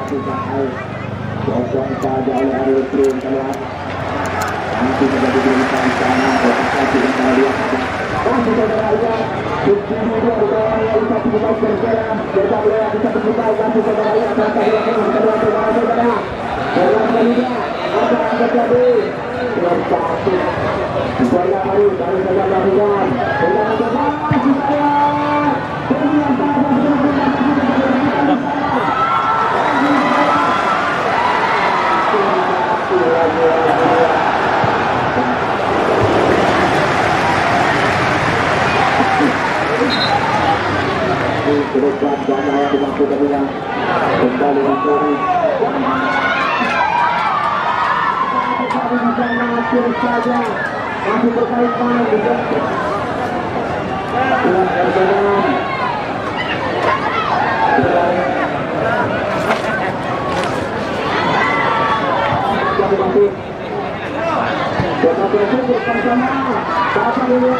Kosong saja oleh Ariel Trim keluar. Nanti menjadi berikan di sana. Kasih kita lihat. Kasih saudara lihat. Subsidi dua di bawah yang bisa dibuka berjalan. Berjalan bisa dibuka. Kasih saudara lihat. Kasih kedua saudara saudara. Dalam kalinya apa yang terjadi? Yang satu. Bola baru dari saudara lakukan. Bola saudara kasih saya. Kemudian Kedepan dana yang dimaksudkan dengan kembali mencuri masih saja masih berkait main dengan perjalanan jadi masih tetapi cukup bersama siapa ini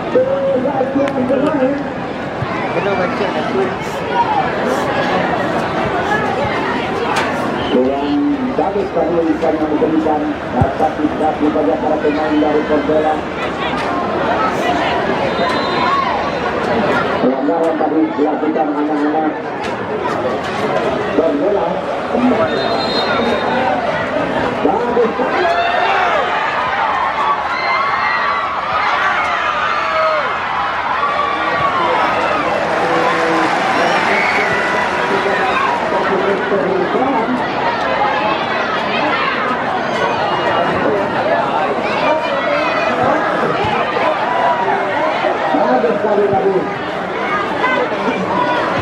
Perhatian bermain. Kena baca aku. Dengan bagus penulisan yang diberikan dapat tidak kepada para pemain dari Persela. Pelanggaran tadi dilakukan anak-anak Persela. Bagus. Bagus.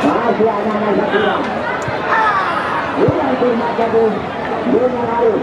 Masih anak-anak Zakira. Bukan firman gabung. Bukan Arif.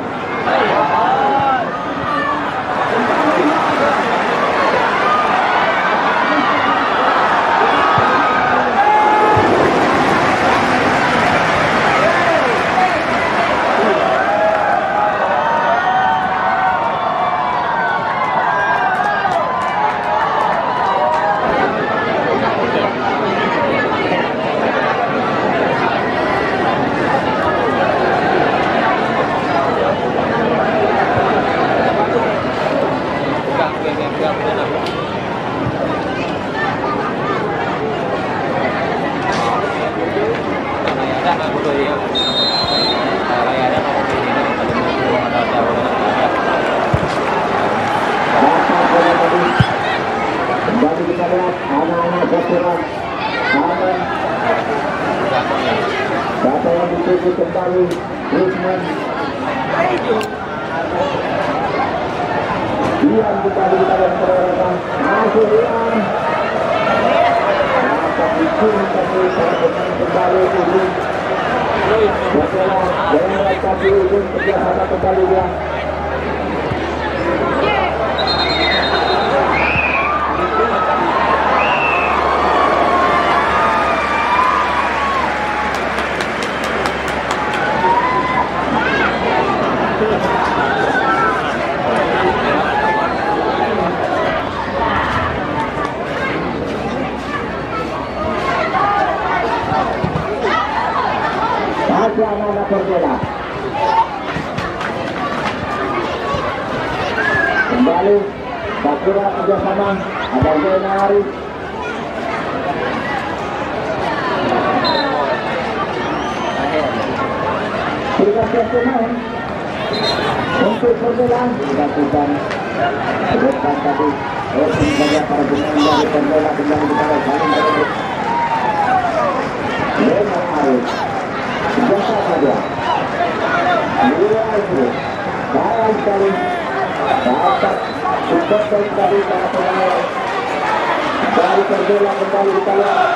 Kembali kita lihat anak-anak bersurat aman. Data yang dituju kembali Rizman. Dian kembali kita lihat pergerakan masuk Dian. Dapat dicuri tapi para pemain kembali Udin. Persela dengan tapi Udin kerjasama kembali dia. Masih anak-anak Persela. Kembali Sakura kerjasama ada Zaina Arif. Berikan pemain untuk Persela dilakukan sebutkan tadi saja para pemain dari Persela kembali kepada saling berebut. Zaina Arif biasa saja. Dua itu sayang sekali dapat support dari para pemain dari Persela kembali kita lihat.